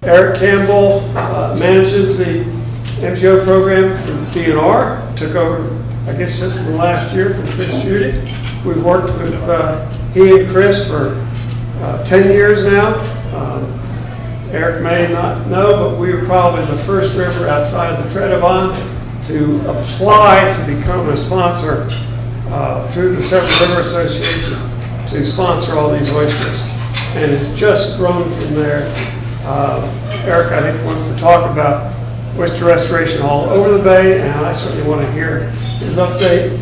Eric Campbell manages the MGO program from DNR. Took over, I guess, just in the last year from Chris Judy. We've worked with he and Chris for 10 years now. Eric may not know, but we were probably the first river outside of the Tredavon to apply to become a sponsor through the Severn River Association to sponsor all these oysters. And it's just grown from there. Eric, I think, wants to talk about oyster restoration all over the bay, and I certainly want to hear his update.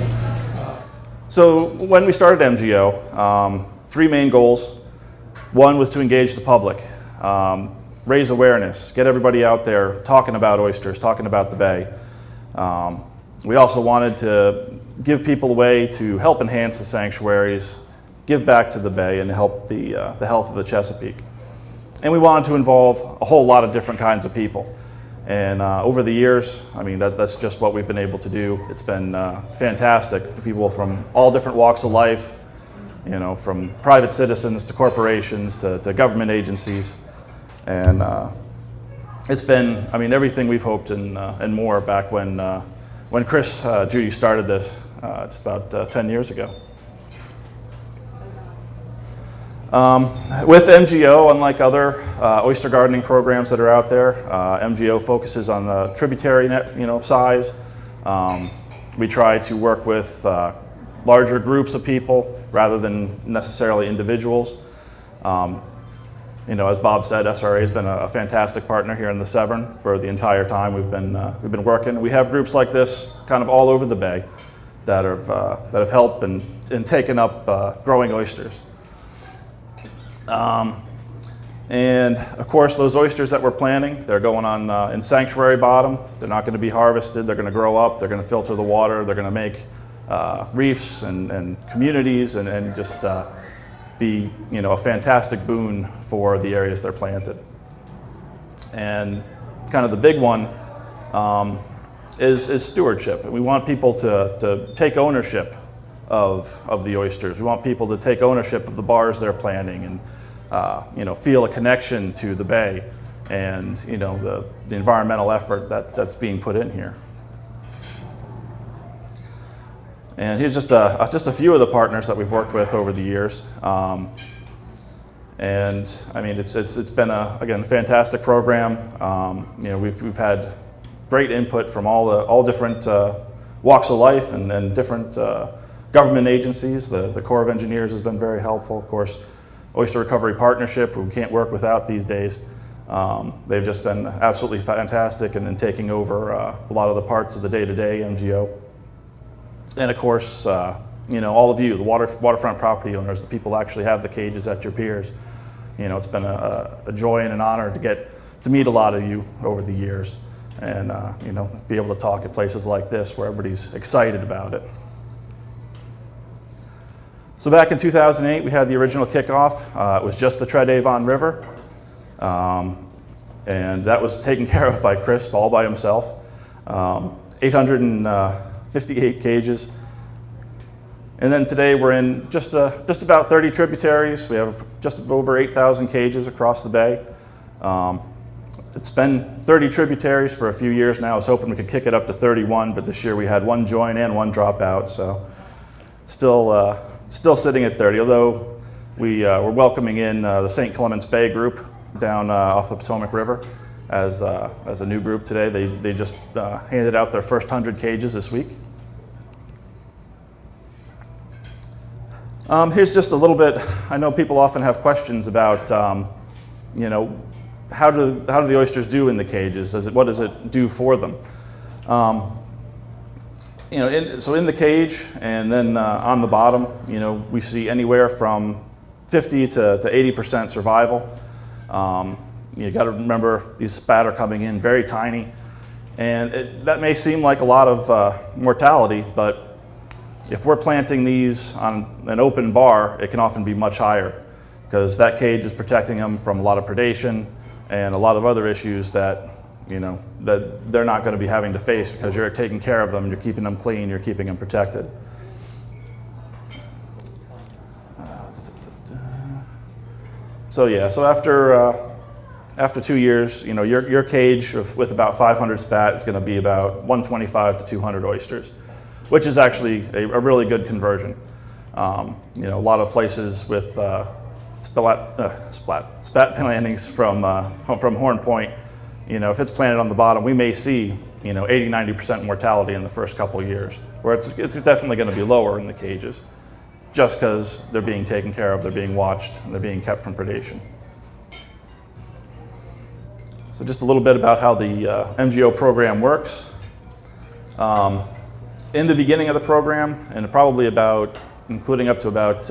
So when we started MGO, three main goals. One was to engage the public, raise awareness, get everybody out there talking about oysters, talking about the bay. We also wanted to give people a way to help enhance the sanctuaries, give back to the bay, and help the health of the Chesapeake. And we wanted to involve a whole lot of different kinds of people. And over the years, I mean, that's just what we've been able to do. It's been fantastic. People from all different walks of life, you know, from private citizens to corporations to government agencies. And it's been, I mean, everything we've hoped and more back when Chris Judy started this just about 10 years ago. With MGO, unlike other oyster gardening programs that are out there, MGO focuses on the tributary net, size. We try to work with larger groups of people rather than necessarily individuals. As Bob said, SRA has been a fantastic partner here in the Severn for the entire time we've been working. We have groups like this kind of all over the bay that have helped and taken up growing oysters. And of course, those oysters that we're planting, they're going on in sanctuary bottom. They're not going to be harvested. They're going to grow up. They're going to filter the water. They're going to make reefs and communities and just be a fantastic boon for the areas they're planted. And kind of the big one is stewardship. We want people to take ownership of the oysters. We want people to take ownership of the bars they're planting and feel a connection to the bay and the environmental effort that's being put in here. And here's just a few of the partners that we've worked with over the years. And I mean, it's been again, fantastic program. We've had great input from all different walks of life and different government agencies. The Corps of Engineers has been very helpful. Of course, Oyster Recovery Partnership, we can't work without these days. They've just been absolutely fantastic and taking over a lot of the parts of the day-to-day MGO. And of course, all of you, the waterfront property owners, the people who actually have the cages at your piers. It's been a joy and an honor to get to meet a lot of you over the years and be able to talk at places like this where everybody's excited about it. So back in 2008, we had the original kickoff. It was just the Tredavon River. And that was taken care of by Chris all by himself. 858 cages. And then today we're in just about 30 tributaries. We have just over 8,000 cages across the bay. It's been 30 tributaries for a few years now. I was hoping we could kick it up to 31, but this year we had one join and one drop out, so still sitting at 30, although we're welcoming in the St. Clements Bay group down off the Potomac River as a new group today. They just handed out their first 100 cages this week. Here's just a little bit. I know people often have questions about, how do the oysters do in the cages? What does it do for them? So in the cage and then on the bottom, we see anywhere from 50 to 80% survival. You got to remember these spat are coming in very tiny, and that may seem like a lot of mortality, but if we're planting these on an open bar, it can often be much higher because that cage is protecting them from a lot of predation and a lot of other issues that that they're not going to be having to face because you're taking care of them, you're keeping them clean, you're keeping them protected. So after after 2 years, your cage with about 500 spat is going to be about 125 to 200 oysters, which is actually a really good conversion. A lot of places with spat plantings from Horn Point, if it's planted on the bottom, we may see 80–90% mortality in the first couple of years, where it's definitely going to be lower in the cages, just because they're being taken care of, they're being watched, and they're being kept from predation. So just a little bit about how the MGO program works. In the beginning of the program, and probably including up to about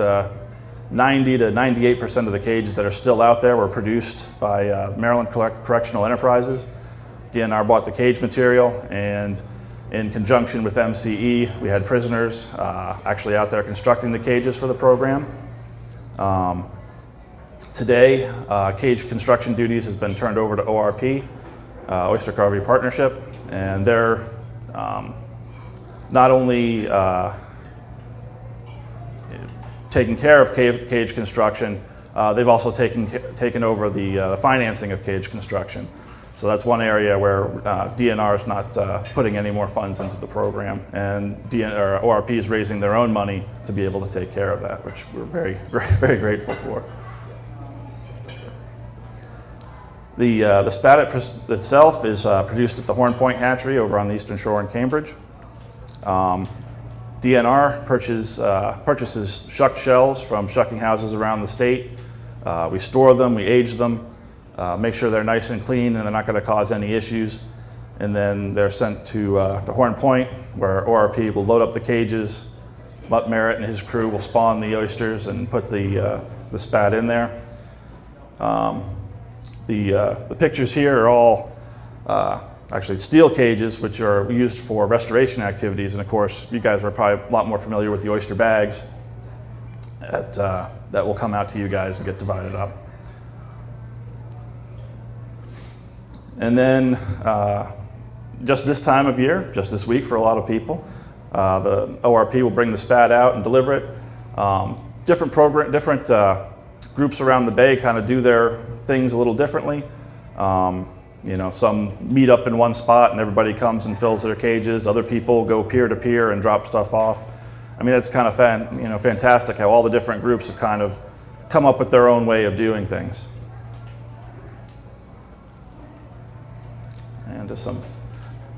90 to 98% of the cages that are still out there were produced by Maryland Correctional Enterprises. DNR bought the cage material, and in conjunction with MCE, we had prisoners actually out there constructing the cages for the program. Today, cage construction duties has been turned over to ORP, Oyster Recovery Partnership, and they're not only taking care of cage construction, they've also taken over the financing of cage construction. So that's one area where DNR is not putting any more funds into the program, and ORP is raising their own money to be able to take care of that, which we're very, very grateful for. The spat itself is produced at the Horn Point Hatchery over on the Eastern Shore in Cambridge. DNR purchases shucked shells from shucking houses around the state. We store them, we age them, make sure they're nice and clean and they're not going to cause any issues. And then they're sent to Horn Point, where ORP will load up the cages. Mutt Merritt and his crew will spawn the oysters and put the spat in there. The pictures here are all actually steel cages, which are used for restoration activities. And of course, you guys are probably a lot more familiar with the oyster bags that will come out to you guys and get divided up. And then just this time of year, just this week for a lot of people, the ORP will bring the spat out and deliver it. Different groups around the bay kind of do their things a little differently. Some meet up in one spot and everybody comes and fills their cages. Other people go pier to pier and drop stuff off. I mean, it's kind of fantastic how all the different groups have kind of come up with their own way of doing things. And just some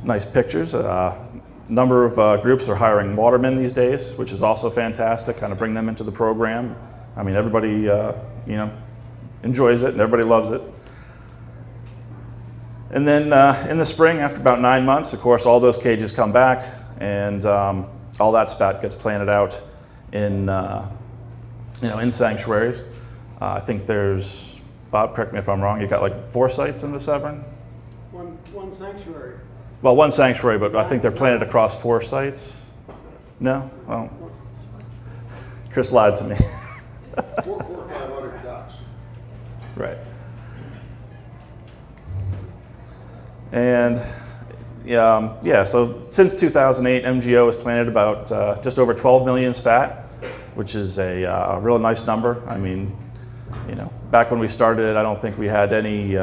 nice pictures. Number of groups are hiring watermen these days, which is also fantastic, kind of bring them into the program. I mean, everybody, enjoys it and everybody loves it. And then in the spring, after about 9 months, of course, all those cages come back and all that spat gets planted out in, in sanctuaries. I think there's, Bob, correct me if I'm wrong, you got like 4 sites in the Severn? One sanctuary. Well, one sanctuary, but I think they're planted across 4 sites. No? Well, Chris lied to me. 400 or 500 ducks. Right. And so since 2008, MGO has planted about just over 12 million spat, which is a real nice number. I mean, back when we started it, I don't think we had any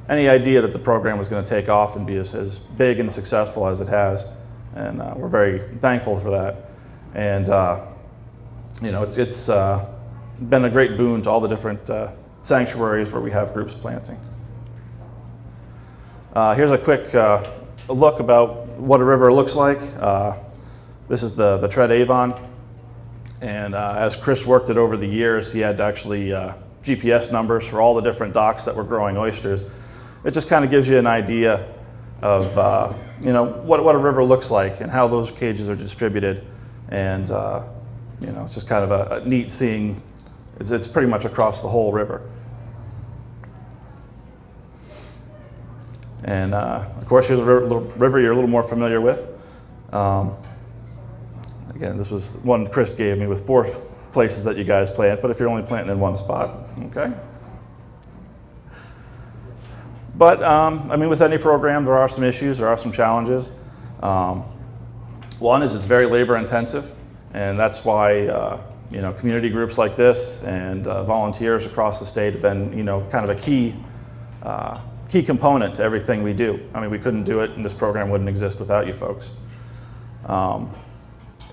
idea that the program was going to take off and be as big and successful as it has. And we're very thankful for that. And, it's been a great boon to all the different sanctuaries where we have groups planting. Here's a quick look about what a river looks like. This is the Tread Avon. And as Chris worked it over the years, he had actually GPS numbers for all the different docks that were growing oysters. It just kind of gives you an idea of what a river looks like and how those cages are distributed. And it's just kind of a neat seeing. It's pretty much across the whole river. And of course, here's a river you're a little more familiar with. Again, this was one Chris gave me with 4 places that you guys plant, but if you're only planting in one spot, okay? But with any program, there are some issues, there are some challenges. One is it's very labor intensive, and that's why community groups like this and volunteers across the state have been kind of a key key component to everything we do. I mean, we couldn't do it, and this program wouldn't exist without you folks.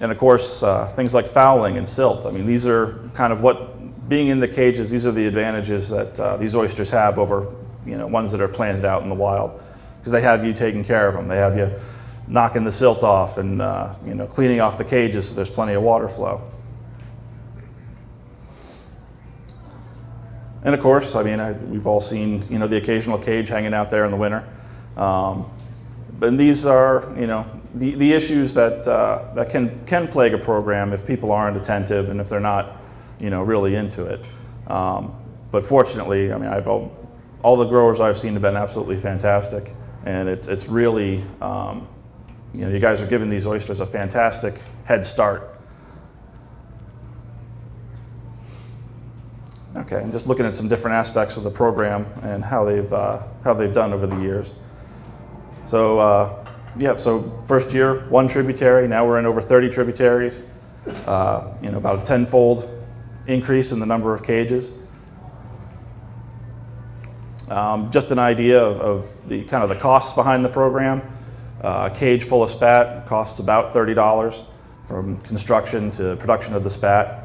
And of course, things like fouling and silt. I mean, these are kind of what, being in the cages, these are the advantages that these oysters have over, ones that are planted out in the wild, because they have you taking care of them. They have you knocking the silt off and, cleaning off the cages so there's plenty of water flow. And of course, I mean, we've all seen, the occasional cage hanging out there in the winter. But these are, the issues that can plague a program if people aren't attentive and if they're not, really into it. But fortunately, I mean, all the growers I've seen have been absolutely fantastic, and it's really, you guys are giving these oysters a fantastic head start. Okay, and just looking at some different aspects of the program and how they've done over the years. So, so first year, 1 tributary. Now we're in over 30 tributaries. About a 10-fold increase in the number of cages. Just an idea of the kind of the costs behind the program. A cage full of spat costs about $30 from construction to production of the spat.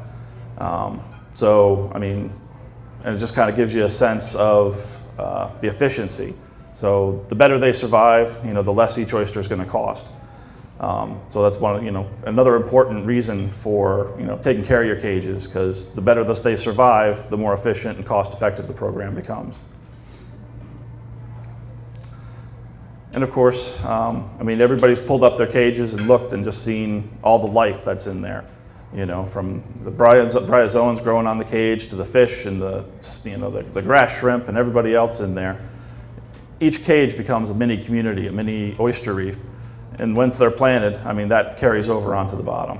So, I mean, and it just kind of gives you a sense of the efficiency. So the better they survive, the less each oyster is going to cost. So that's another important reason for, taking care of your cages, because the better they survive, the more efficient and cost-effective the program becomes. And of course, I mean, everybody's pulled up their cages and looked and just seen all the life that's in there. From the bryozoans growing on the cage to the fish and the grass shrimp and everybody else in there. Each cage becomes a mini community, a mini oyster reef. And once they're planted, I mean, that carries over onto the bottom.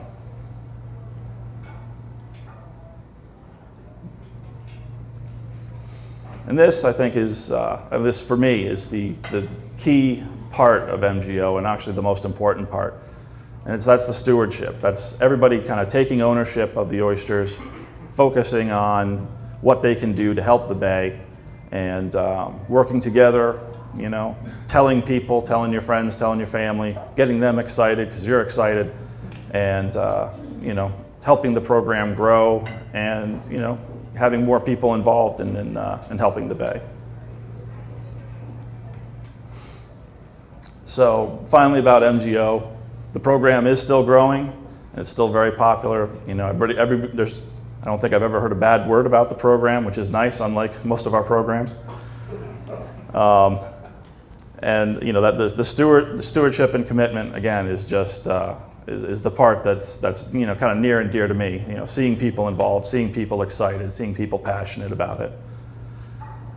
And this, I think, this for me is the key part of MGO, and actually the most important part. And that's the stewardship. That's everybody kind of taking ownership of the oysters, focusing on what they can do to help the bay, and working together, telling people, telling your friends, telling your family, getting them excited because you're excited, and helping the program grow, and having more people involved in helping the bay. So finally, about MGO. The program is still growing, and it's still very popular. I don't think I've ever heard a bad word about the program, which is nice, unlike most of our programs. And that the stewardship and commitment, again, is just is the part that's kind of near and dear to me. Seeing people involved, seeing people excited, seeing people passionate about it,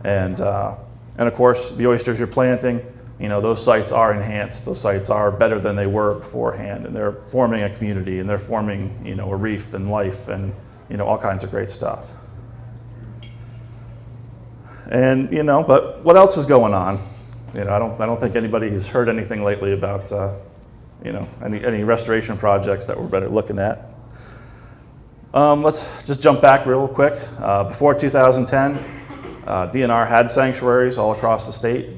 and of course the oysters you're planting. Those sites are enhanced. Those sites are better than they were beforehand, and they're forming a community, and they're forming, a reef and life, and all kinds of great stuff. And but what else is going on? I don't think anybody has heard anything lately about any restoration projects that we're better looking at. Let's just jump back real quick. Before 2010, DNR had sanctuaries all across the state.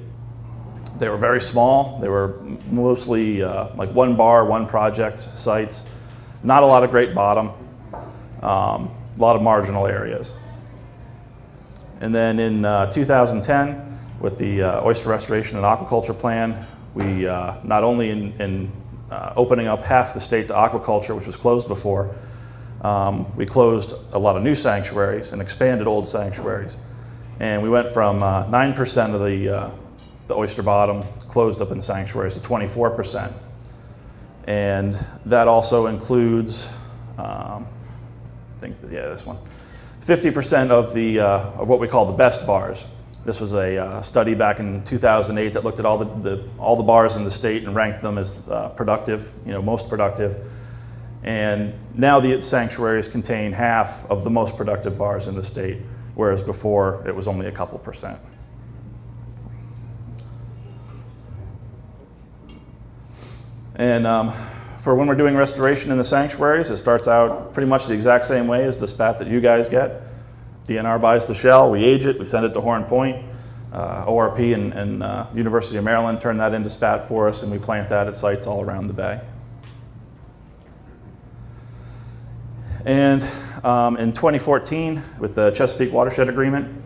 They were very small. They were mostly like one bar, one project sites. Not a lot of great bottom. A lot of marginal areas. And then in 2010, with the Oyster Restoration and Aquaculture Plan, we not only in opening up half the state to aquaculture, which was closed before, we closed a lot of new sanctuaries and expanded old sanctuaries. And we went from 9% of the oyster bottom closed up in sanctuaries to 24%. And that also includes, this one, 50% of what we call the best bars. This was a study back in 2008 that looked at all the bars in the state and ranked them as productive, most productive. And now the sanctuaries contain half of the most productive bars in the state, whereas before it was only a couple percent. And for when we're doing restoration in the sanctuaries, it starts out pretty much the exact same way as the spat that you guys get. DNR buys the shell, we age it, we send it to Horn Point. ORP and University of Maryland turned that into spat for us, and we plant that at sites all around the bay. And in 2014, with the Chesapeake Watershed Agreement,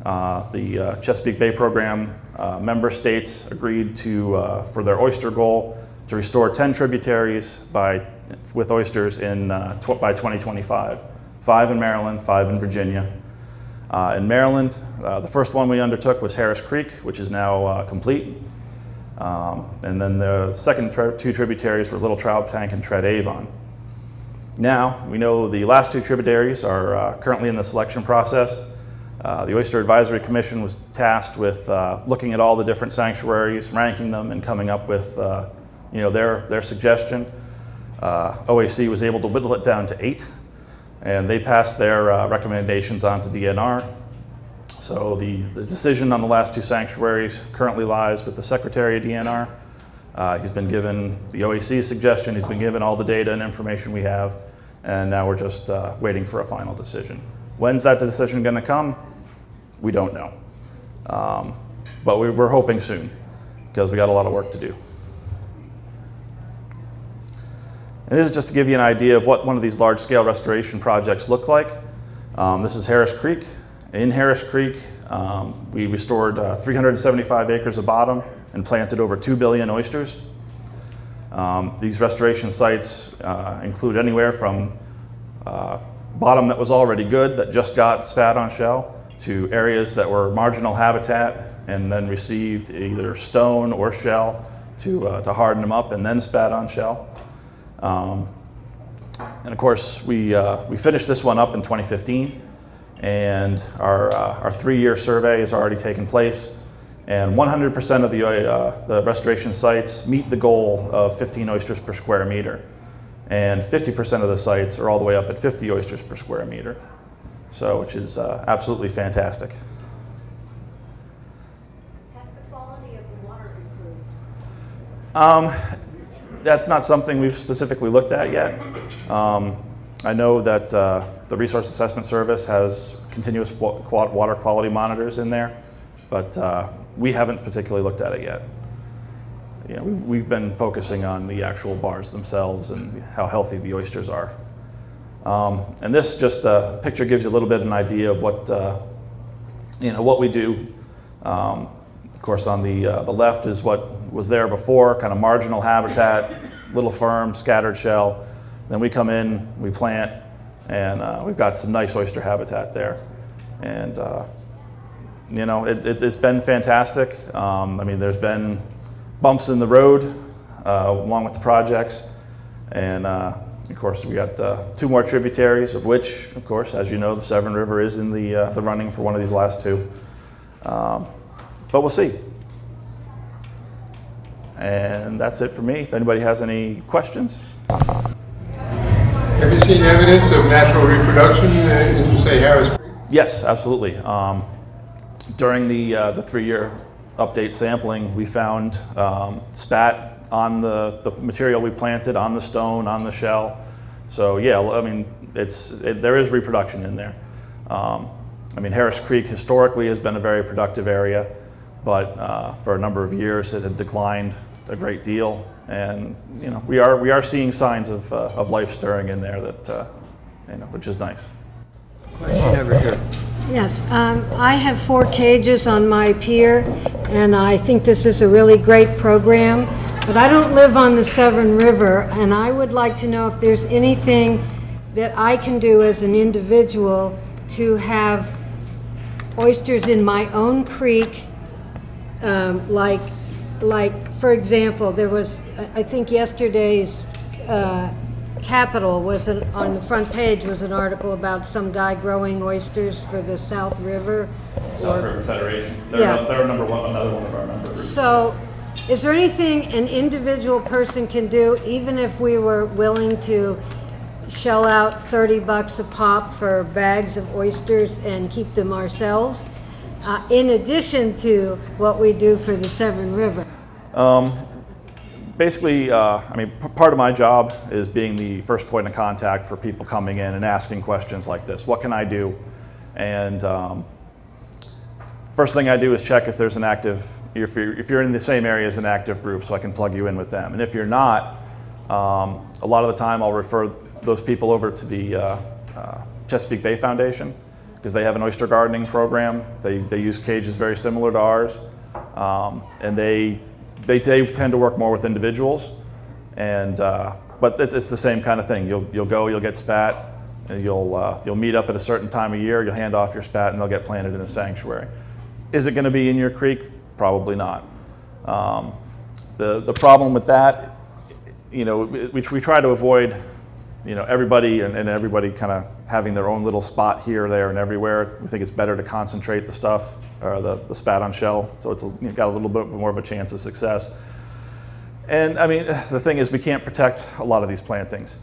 the Chesapeake Bay Program member states agreed to, for their oyster goal, to restore 10 tributaries with oysters by 2025. 5 in Maryland, 5 in Virginia. In Maryland, the first one we undertook was Harris Creek, which is now complete. And then the second 2 tributaries were Little Trout Tank and Tread Avon. Now, we know the last 2 tributaries are currently in the selection process. The Oyster Advisory Commission was tasked with looking at all the different sanctuaries, ranking them, and coming up with their suggestion. OAC was able to whittle it down to 8, and they passed their recommendations on to DNR. So the decision on the last 2 sanctuaries currently lies with the Secretary of DNR. He's been given the OAC suggestion, he's been given all the data and information we have, and now we're just waiting for a final decision. When's that decision going to come? We don't know. But we're hoping soon, because we got a lot of work to do. And this is just to give you an idea of what one of these large-scale restoration projects look like. This is Harris Creek. In Harris Creek, we restored 375 acres of bottom and planted over 2 billion oysters. These restoration sites include anywhere from bottom that was already good, that just got spat on shell, to areas that were marginal habitat and then received either stone or shell to harden them up and then spat on shell. And of course, we finished this one up in 2015, and our 3-year survey has already taken place, and 100% of the restoration sites meet the goal of 15 oysters per square meter, and 50% of the sites are all the way up at 50 oysters per square meter, so which is absolutely fantastic. Has the quality of the water improved? That's not something we've specifically looked at yet. I know that the Resource Assessment Service has continuous water quality monitors in there, but we haven't particularly looked at it yet. You know, we've been focusing on the actual bars themselves and how healthy the oysters are. And this picture gives you a little bit of an idea of what we do. Of course, on the left is what was there before, kind of marginal habitat, little firm, scattered shell. Then we come in, we plant, and we've got some nice oyster habitat there. And it's been fantastic. I mean, there's been bumps in the road along with the projects, and of course we got 2 more tributaries, of which, of course, as you know, the Severn River is in the running for one of these last 2. But we'll see. And that's it for me. If anybody has any questions. Have you seen evidence of natural reproduction in, say, Harris Creek? Yes, absolutely. During the 3-year update sampling, we found spat on the material we planted, on the stone, on the shell. So yeah, I mean, there is reproduction in there. I mean, Harris Creek historically has been a very productive area, but for a number of years it had declined a great deal, and we are seeing signs of life stirring in there that which is nice. Question over here. Yes, I have 4 cages on my pier, and I think this is a really great program, but I don't live on the Severn River, and I would like to know if there's anything that I can do as an individual to have oysters in my own creek, like for example, there was, I think yesterday's Capital was on the front page was an article about some guy growing oysters for the South River. South River Federation. Yeah. They're another one of our members. So, is there anything an individual person can do, even if we were willing to shell out $30 a pop for bags of oysters and keep them ourselves, in addition to what we do for the Severn River? Basically, I mean, part of my job is being the first point of contact for people coming in and asking questions like this. What can I do? And first thing I do is check if there's an active, if you're in the same area as an active group, so I can plug you in with them. And if you're not, a lot of the time I'll refer those people over to the Chesapeake Bay Foundation, because they have an oyster gardening program. They use cages very similar to ours, and they tend to work more with individuals. And but it's the same kind of thing. You'll go, you'll get spat, and you'll meet up at a certain time of year. You'll hand off your spat, and they'll get planted in the sanctuary. Is it going to be in your creek? Probably not. The problem with that, we try to avoid, everybody and everybody kind of having their own little spot here, there, and everywhere. We think it's better to concentrate the stuff, or the spat on shell, so you've got a little bit more of a chance of success. And I mean, the thing is, we can't protect a lot of these plantings.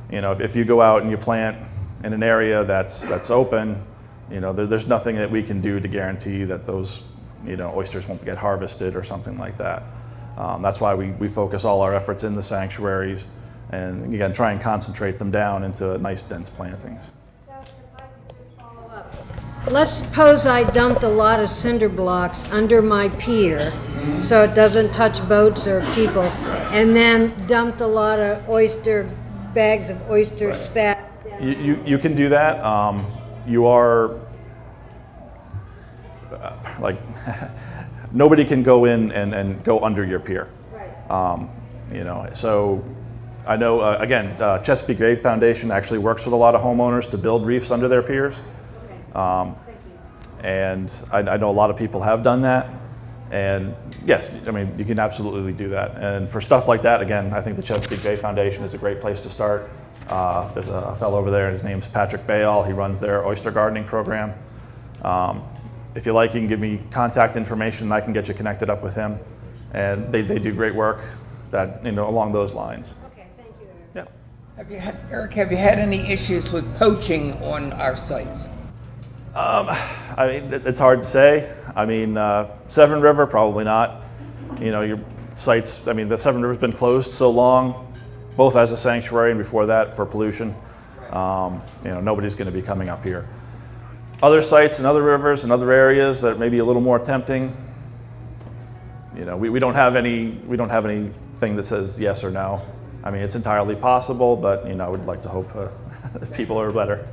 If you go out and you plant in an area that's open, there's nothing that we can do to guarantee that those, oysters won't get harvested or something like that. That's why we focus all our efforts in the sanctuaries, and again, try and concentrate them down into nice, dense plantings. So if I could just follow up. Let's suppose I dumped a lot of cinder blocks under my pier so it doesn't touch boats or people, and then dumped a lot of bags of oyster spat. You can do that. You are nobody can go in and go under your pier. Right. So I know, again, Chesapeake Bay Foundation actually works with a lot of homeowners to build reefs under their piers. Thank you. And I know a lot of people have done that. And yes, I mean, you can absolutely do that. And for stuff like that, again, I think the Chesapeake Bay Foundation is a great place to start. There's a fellow over there, his name's Patrick Bayall. He runs their oyster gardening program. If you like, you can give me contact information. I can get you connected up with him. And they do great work along those lines. Okay, thank you, Eric. Yeah. Have you had any issues with poaching on our sites? I mean, it's hard to say. I mean, Severn River, probably not. Your sites, the Severn River's been closed so long, both as a sanctuary and before that for pollution. Nobody's going to be coming up here. Other sites and other rivers and other areas that may be a little more tempting, we don't have anything that says yes or no. I mean, it's entirely possible, but I would like to hope people are better.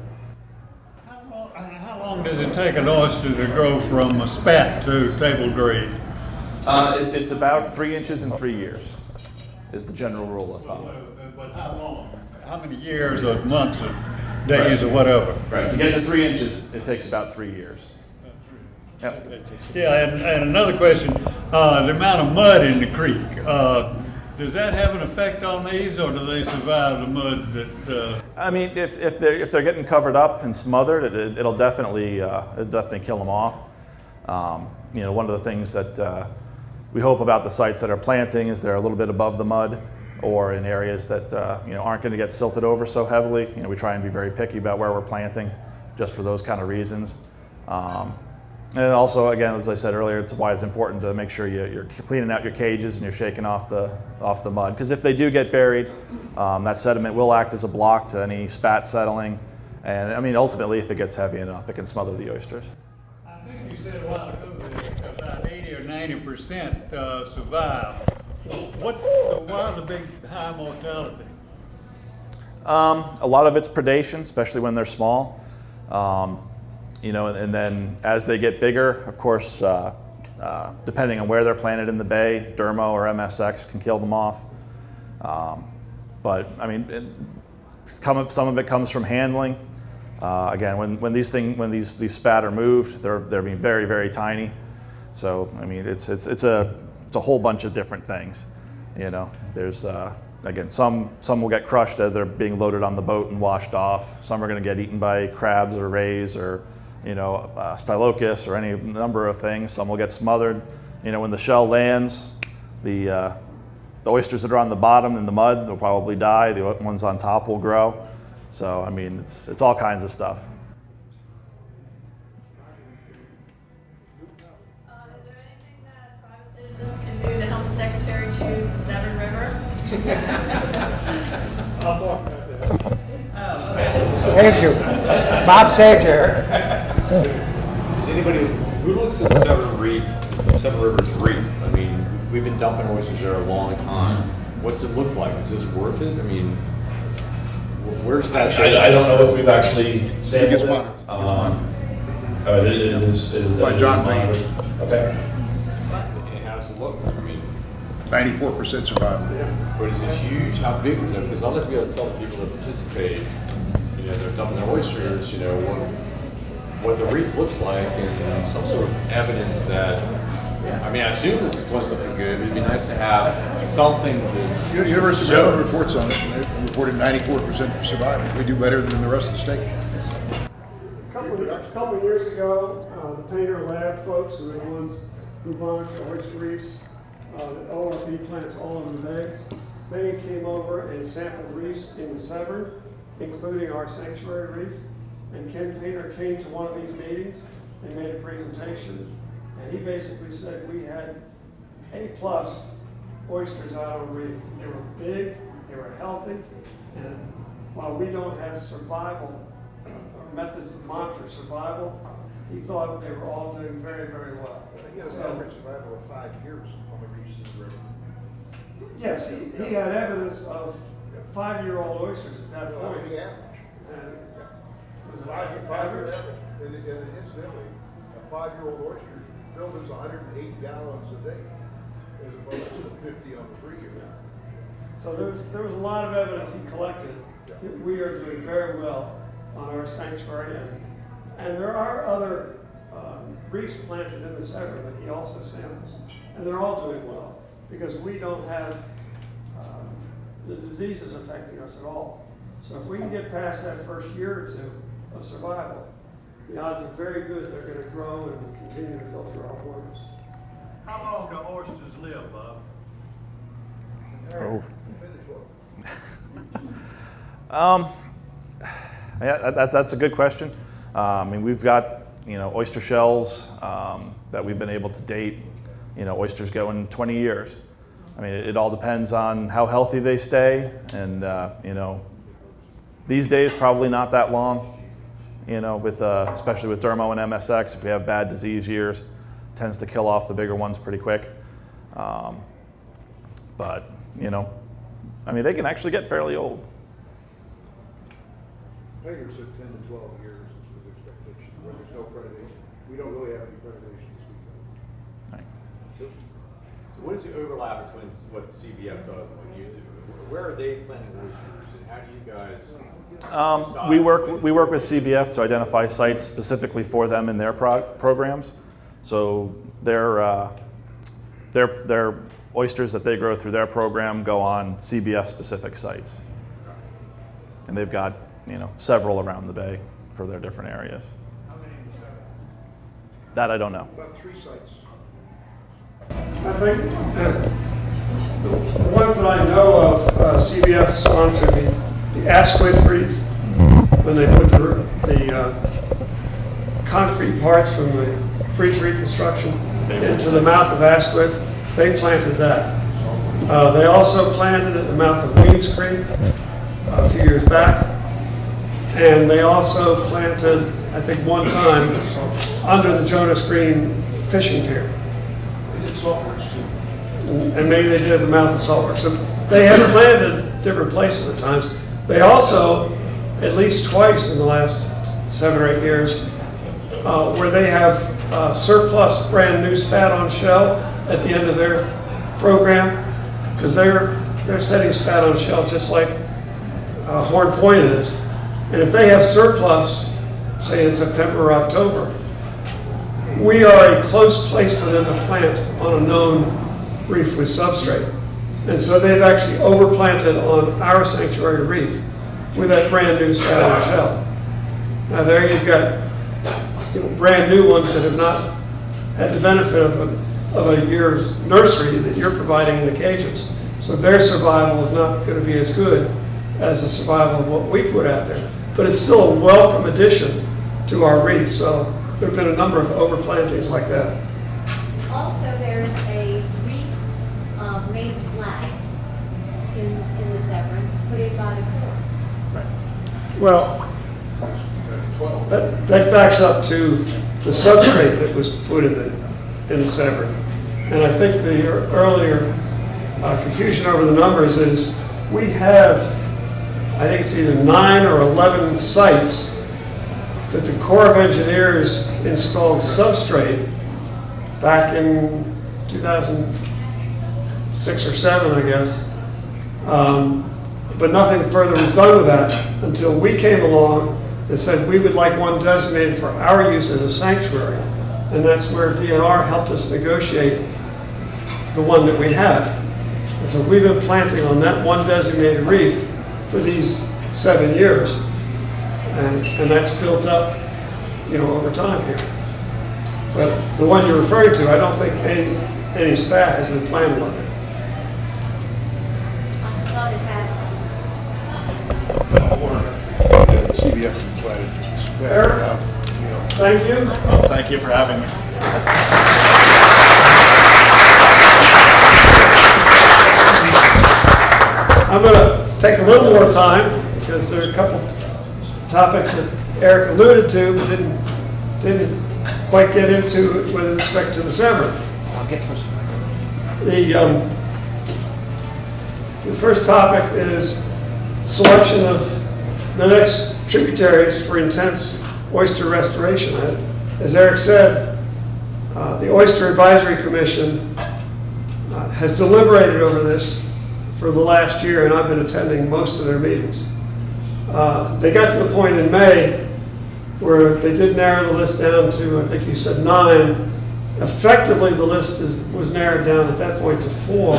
How long does it take an oyster to grow from a spat to table grade? It's about 3 inches in 3 years, is the general rule of thumb. But how long? How many years or months or days or whatever? Right. To get to 3 inches, it takes about 3 years. Yep. Yeah, and another question, the amount of mud in the creek, does that have an effect on these, or do they survive the mud that? I mean, if they're getting covered up and smothered, it'll definitely kill them off. One of the things that we hope about the sites that are planting is they're a little bit above the mud, or in areas that aren't going to get silted over so heavily. We try and be very picky about where we're planting, just for those kind of reasons. And also, again, as I said earlier, it's why it's important to make sure you're cleaning out your cages and you're shaking off the mud. Because if they do get buried, that sediment will act as a block to any spat settling. And I mean, ultimately, if it gets heavy enough, it can smother the oysters. I think you said a while ago that about 80 or 90% survive. Why the big high mortality? A lot of it's predation, especially when they're small. And then as they get bigger, of course, depending on where they're planted in the bay, Dermo or MSX can kill them off. But I mean, some of it comes from handling. Again, when these spat are moved, they're being very, very tiny. So I mean, it's a whole bunch of different things. There's again, some will get crushed as they're being loaded on the boat and washed off. Some are going to get eaten by crabs or rays or stylocus or any number of things. Some will get smothered. When the shell lands, the oysters that are on the bottom in the mud, they'll probably die. The ones on top will grow. So I mean, it's all kinds of stuff. Is there anything that private citizens can do to help the Secretary choose the Severn River? I'll talk about that. Thank you. Bob Sager. Does anybody Who looks at the Severn Reef, Severn Rivers Reef? I mean, we've been dumping oysters there a long time. What's it look like? Is this worth it? I mean, where's that? I don't know if we've actually sampled gets it. monitored. It is By John Payne. Okay. And how does it look? I mean, 94% survival. but is it huge? How big is it? Because unless we got to tell the people that participate, you know, they're dumping their oysters, you know, what the reef looks like and some sort of evidence that, I mean, I assume this is doing something good. It'd be nice to have something to University of show. Maryland reports on it, and they reported 94% survival. We do better than the rest of the state. A couple of years ago, the Painter Lab folks, who are the ones who monitor oyster reefs, the ORP plants all over the bay, they came over and sampled reefs in the Severn, including our sanctuary reef. And Ken Painter came to one of these meetings and made a presentation. And he basically said we had A+ oysters out on the reef. They were big, they were healthy, and while we don't have survival or methods to monitor survival, he thought they were all doing very, very well. He had an average survival of 5 years on the reefs in the river. Yes, he had evidence of 5-year-old oysters at that That point. was the average. And was it 5-year average? average. And incidentally, a 5-year-old oyster filters 108 gallons a day, as opposed to the 50 on the 3-year. So there was a lot of evidence he collected that we are doing very well on our sanctuary, and there are other reefs planted in the Severn that he also samples, and they're all doing well because we don't have the diseases affecting us at all. So if we can get past that first year or two of survival, the odds are very good they're going to grow and continue to filter our waters. How long do oysters live, Bob? Oh. Yeah, that's a good question. I mean, we've got, you know, oyster shells that we've been able to date. You know, oysters go in 20 years. I mean, it all depends on how healthy they stay, and you know, these days probably not that long. You know, with especially with Dermo and MSX, if we have bad disease years, tends to kill off the bigger ones pretty quick. But you know, I mean, they can actually get fairly old. Painter said 10 to 12 years is his expectation, where there's no predation. We don't really have any predation to speak of. Right. So what is the overlap between what the CBF does and what you do? Where are they planting oysters, and how do you guys decide? We work with CBF to identify sites specifically for them in their programs. So their oysters that they grow through their program go on CBF specific sites, and they've got, you know, several around the bay for their different areas. How many in the Severn? That I don't know. About 3 sites. I think the ones that I know of, CBF sponsored the Asquith Reef when they put the concrete parts from the bridge reconstruction into the mouth of Asquith. They planted that. They also planted at the mouth of Weems Creek a few years back. And they also planted, I think one time, under the Jonas Green fishing pier. They did saltworks too. And maybe they did at the mouth of Saltworks. So they have planted different places at times. They also, at least twice in the last 7 or 8 years, where they have surplus brand new spat on shell at the end of their program, because they're setting spat on shell just like Horn Point is. And if they have surplus, say in September or October, we are a close place for them to plant on a known reef with substrate. And so they've actually overplanted on our sanctuary reef with that brand new spat on shell. Now there you've got, you know, brand new ones that have not had the benefit of a year's nursery that you're providing in the cages. So their survival is not going to be as good as the survival of what we put out there. But it's still a welcome addition to our reef. So there have been a number of overplantings like that. Also, there's a reef made of slag in the Severn, put in by the Corps. Well, that backs up to the substrate that was put in the Severn. And I think the earlier confusion over the numbers is we have, I think it's either 9 or 11 sites that the Corps of Engineers installed substrate back in 2006 or 7, I guess. But nothing further was done with that until we came along and said we would like one designated for our use as a sanctuary. And that's where DNR helped us negotiate the one that we have. And so we've been planting on that one designated reef for these 7 years. And that's built up, over time here. But the one you're referring to, I don't think any spat has been planted on it. I thought it had. CBF planted. Eric? Thank you. Well, thank you for having me. I'm going to take a little more time because there are a couple topics that Eric alluded to but didn't quite get into with respect to the Severn. I'll get first. The first topic is selection of the next tributaries for intense oyster restoration. As Eric said, the Oyster Advisory Commission has deliberated over this for the last year, and I've been attending most of their meetings. They got to the point in May where they did narrow the list down to, I think you said 9. Effectively, the list was narrowed down at that point to 4,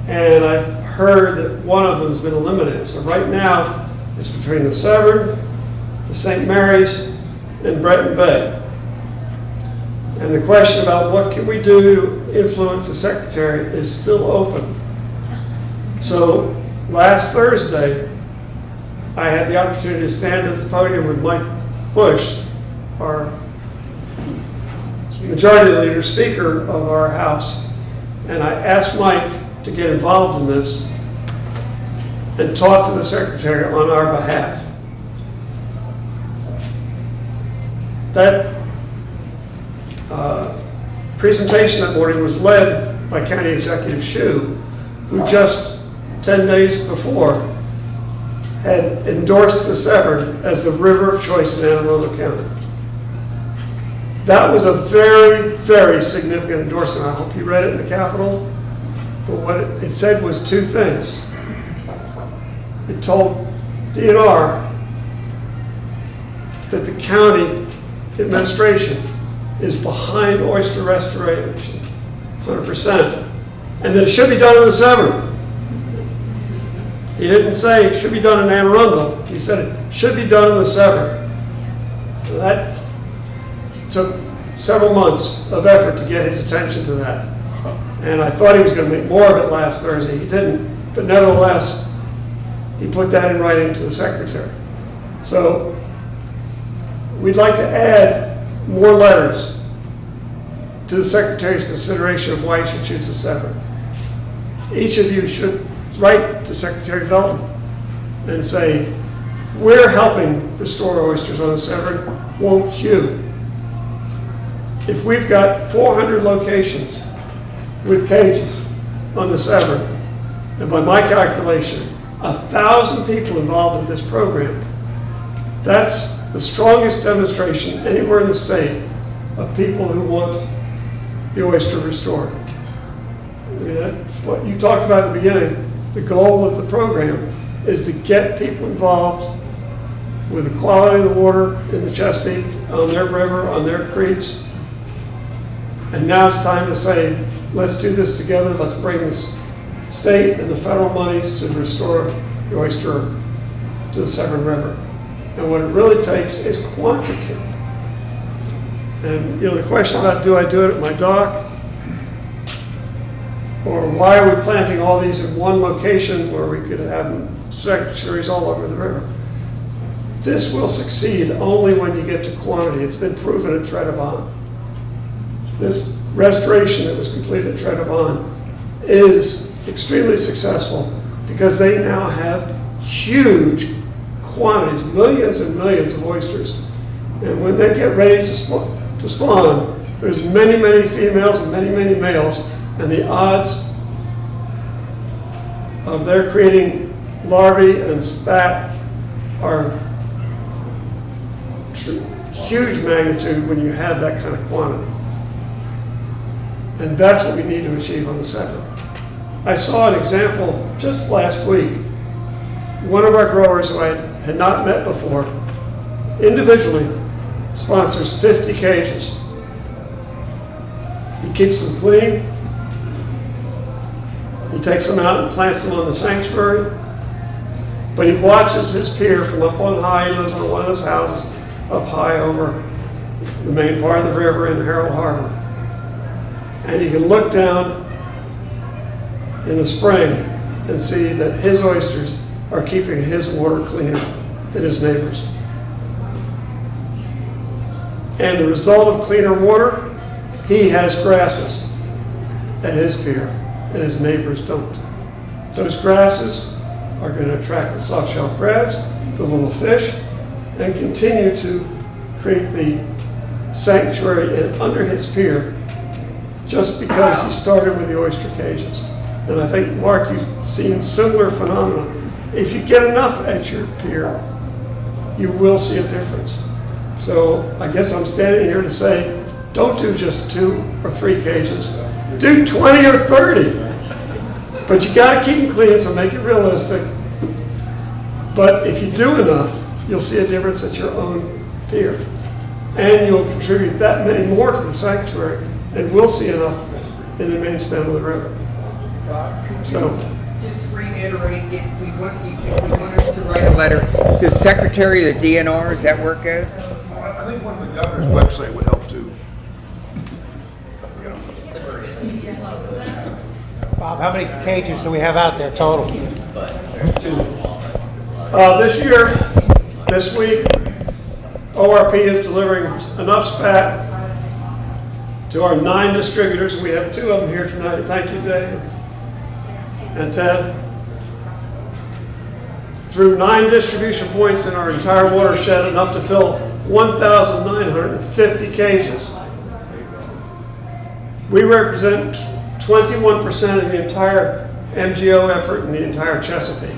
and I've heard that one of them has been eliminated. So right now, it's between the Severn, the St. Mary's, and Breton Bay. And the question about what can we do to influence the Secretary is still open. So last Thursday, I had the opportunity to stand at the podium with Mike Bush, our majority leader, Speaker of our House, and I asked Mike to get involved in this and talk to the Secretary on our behalf. That presentation that morning was led by County Executive Shue, who just 10 days before had endorsed the Severn as the river of choice in Anne Arundel County. That was a very, very significant endorsement. I hope you read it in the Capitol. But what it said was 2 things. It told DNR that the county administration is behind oyster restoration, 100%, and that it should be done in the Severn. He didn't say it should be done in Anne Arundel. He said it should be done in the Severn. And that took several months of effort to get his attention to that. And I thought he was going to make more of it last Thursday. He didn't. But nevertheless, he put that in writing to the Secretary. So we'd like to add more letters to the Secretary's consideration of why he should choose the Severn. Each of you should write to Secretary Belton and say, we're helping restore oysters on the Severn, won't you? If we've got 400 locations with cages on the Severn, and by my calculation, 1,000 people involved in this program, that's the strongest demonstration anywhere in the state of people who want the oyster restored. I mean, that's what you talked about at the beginning. The goal of the program is to get people involved with the quality of the water in the Chesapeake, on their river, on their creeks. And now it's time to say, let's do this together. Let's bring this state and the federal monies to restore the oyster to the Severn River. And what it really takes is quantity. And the question about do I do it at my dock? Or why are we planting all these in one location where we could have secretaries all over the river? This will succeed only when you get to quantity. It's been proven at Tredavon. This restoration that was completed at Tredavon is extremely successful because they now have huge quantities, millions and millions of oysters And when they get ready to spawn, there's many, many females and many, many males, and the odds of their creating larvae and spat are huge magnitude when you have that kind of quantity. And that's what we need to achieve on the Severn. I saw an example just last week. One of our growers who I had not met before, individually sponsors 50 cages. He keeps them clean. He takes them out and plants them on the sanctuary. But he watches his pier from up on high. He lives on one of those houses up high over the main part of the river in Harold Harbor. And he can look down in the spring and see that his oysters are keeping his water cleaner than his neighbors. And the result of cleaner water, he has grasses at his pier, and his neighbors don't. Those grasses are going to attract the soft-shell crabs, the little fish, and continue to create the sanctuary under his pier just because he started with the oyster cages. And I think, Mark, you've seen similar phenomena. If you get enough at your pier, you will see a difference. So I guess I'm standing here to say, don't do just 2 or 3 cages. Do 20 or 30. But you got to keep them clean, so make it realistic. But if you do enough, you'll see a difference at your own pier. And you'll contribute that many more to the sanctuary, and we'll see enough in the main stem of the river. So, just reiterate, if we want us to write a letter to the Secretary of the DNR, is that where it goes? I think one of the governor's website would help too. Bob, how many cages do we have out there total? this year, this week, ORP is delivering enough spat to our 9 distributors. We have 2 of them here tonight. Thank you, Dave and Ted. Through 9 distribution points in our entire watershed, enough to fill 1,950 cages. We represent 21% of the entire MGO effort in the entire Chesapeake.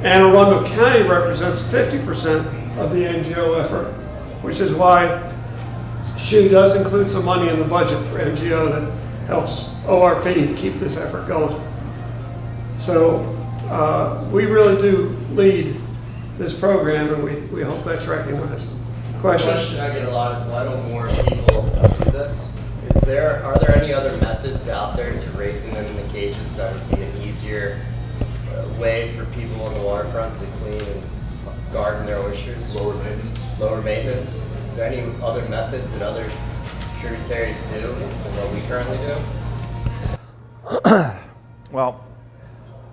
Anne Arundel County represents 50% of the MGO effort, which is why SHU does include some money in the budget for MGO that helps ORP keep this effort going. So we really do lead this program, and we hope that's recognized. Question I get a lot is, why don't more people do this? Are there any other methods out there to raising them in the cages that would be an easier way for people on the waterfront to clean and garden their oysters? Lower maintenance. Lower maintenance. Is there any other methods that other tributaries do than what we currently do? Well,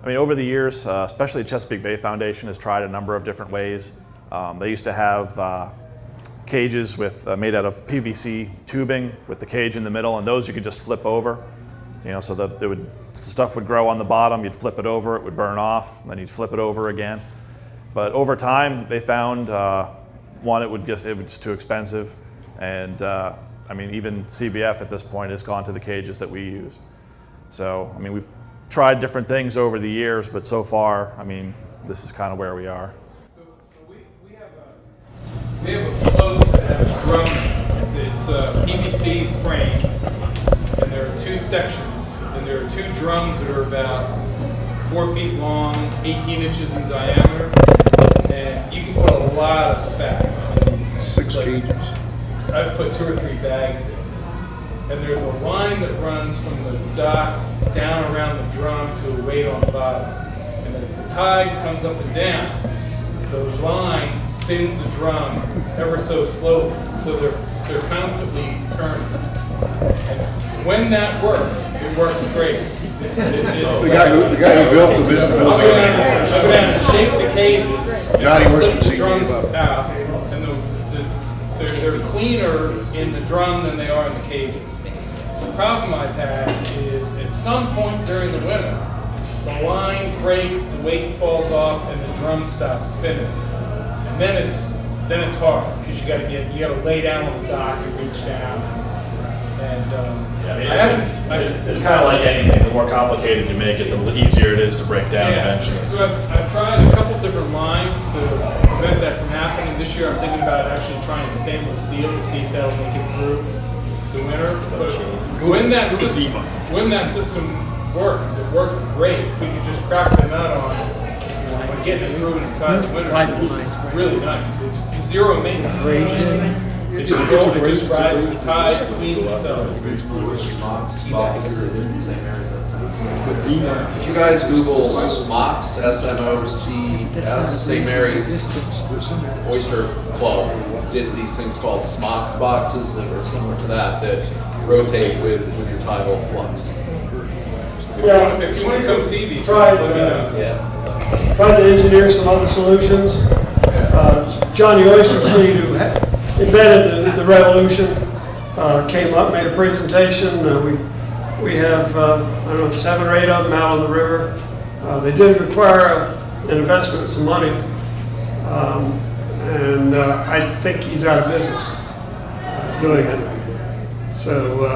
I mean, over the years, especially the Chesapeake Bay Foundation has tried a number of different ways. They used to have cages with made out of PVC tubing with the cage in the middle, and those you could just flip over. You know, so that stuff would grow on the bottom. You'd flip it over, it would burn off, then you'd flip it over again. But over time, they found one, it was just too expensive, and I mean, even CBF at this point has gone to the cages that we use. So, I mean, we've tried different things over the years, but so far, I mean, this is kind of where we are. So we have a float that has a drum. It's a PVC frame, and there are 2 sections, and there are 2 drums that are about 4 feet long, 18 inches in diameter, and you can put a lot of spat in these things. 6 cages. I've put 2 or 3 bags in. And there's a line that runs from the dock down around the drum to a weight on the bottom. And as the tide comes up and down, the line spins the drum ever so slowly. So they're constantly turning. And when that works, it works great. The guy who built the business building. I'll go down and shake the cages. Johnny Oysters, Put the he drums gave up. out, and they're cleaner in the drum than they are in the cages. The problem I've had is at some point during the winter, the line breaks, the weight falls off, and the drum stops spinning. And then it's then it's hard because you got to lay down on the dock and reach down. And it's kind of like anything. The more complicated you make it, the easier it is to break down eventually. So I've tried a couple different lines to prevent that from happening. This year I'm thinking about actually trying stainless steel to see if that'll make it through the winter. But when that system works, it works great. If we could just crack the nut on getting it through an entire winter, it's really nice. It's zero maintenance. It just rides the tide, cleans itself. If you guys Google SMOCS, S-M-O-C-S, St. Mary's Oyster Club did these things called SMOCS boxes that are similar to that rotate with your tidal flux. Yeah, if you want to come see these, tried to engineer some other solutions. Johnny Oysterseed, who invented the revolution, came up, made a presentation. We have, I don't know, 7 or 8 of them out on the river. They did require an investment, some money, and I think he's out of business doing it. So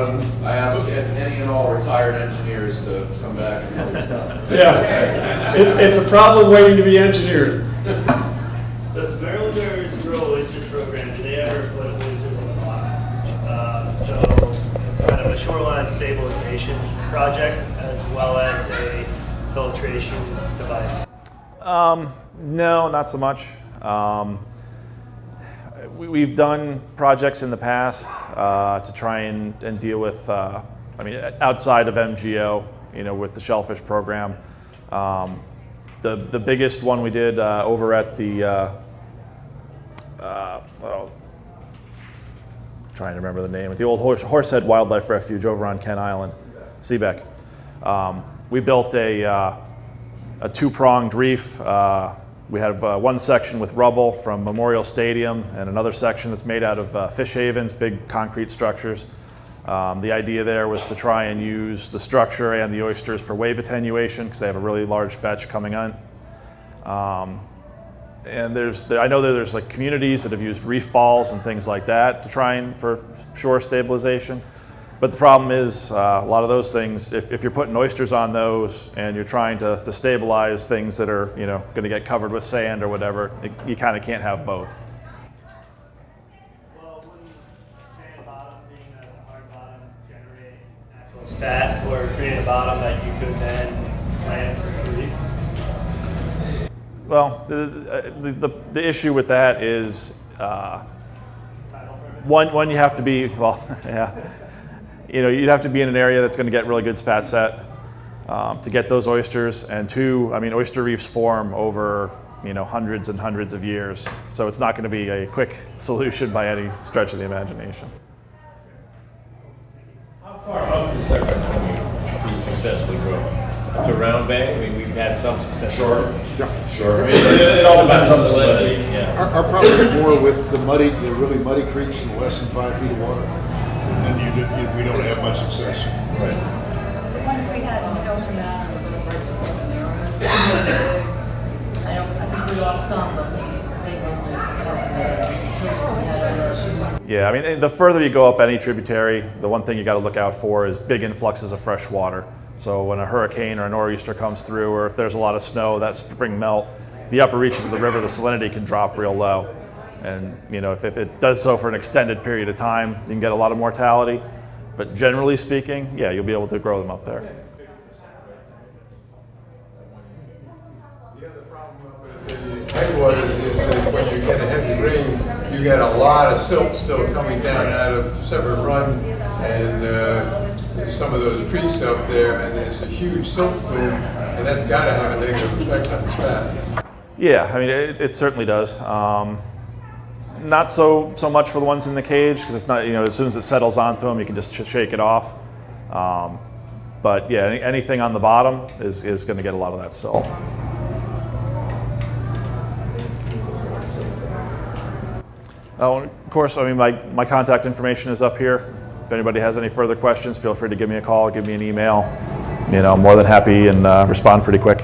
I asked any and all retired engineers to come back and help us out. Yeah, it's a problem waiting to be engineered. Does Marylanders Grow Oysters program, do they ever put oysters on the block? So it's kind of a shoreline stabilization project as well as a filtration device. No, not so much. We've done projects in the past to try and deal with, outside of MGO, with the shellfish program. The biggest one we did over at the, trying to remember the name, at the old Horsehead Wildlife Refuge over on Kent Island, Seebeck. We built a 2-pronged reef. We have one section with rubble from Memorial Stadium and another section that's made out of fish havens, big concrete structures. The idea there was to try and use the structure and the oysters for wave attenuation because they have a really large fetch coming on. And I know that there's like communities that have used reef balls and things like that to try and for shore stabilization. But the problem is a lot of those things, if you're putting oysters on those and you're trying to stabilize things that are going to get covered with sand or whatever, you kind of can't have both. Well, wouldn't sand bottom being a hard bottom generate actual spat or create a bottom that you could then plant the reef? Well, the issue with that is one you have to be you'd have to be in an area that's going to get really good spat set to get those oysters, and 2, oyster reefs form over hundreds and hundreds of years, so it's not going to be a quick solution by any stretch of the imagination. How far up the Severn can we successfully grow? Up to Round Bay? We've had some success. Sure. It all depends on the salinity. Yeah. Our problem is more with the really muddy creeks and less than 5 feet of water. And then we don't have much success. The ones we had on Elton Island. I think we lost some, but Yeah, the further you go up any tributary, the one thing you got to look out for is big influxes of fresh water. So when a hurricane or a nor'easter comes through, or if there's a lot of snow, that spring melt, the upper reaches of the river, the salinity can drop real low. And if it does so for an extended period of time, you can get a lot of mortality. But generally speaking, yeah, you'll be able to grow them up there. The other problem up at the headwaters is that when you get a heavy rain, you get a lot of silt still coming down out of Severn Run, and there's some of those trees up there, and there's a huge silt plume, and that's got to have a negative effect on the spat. Yeah, it certainly does. Not so much for the ones in the cage, because it's not, as soon as it settles onto them, you can just shake it off. But yeah, anything on the bottom is going to get a lot of that silt. Oh, of course, my contact information is up here. If anybody has any further questions, feel free to give me a call, give me an email. I'm more than happy and respond pretty quick.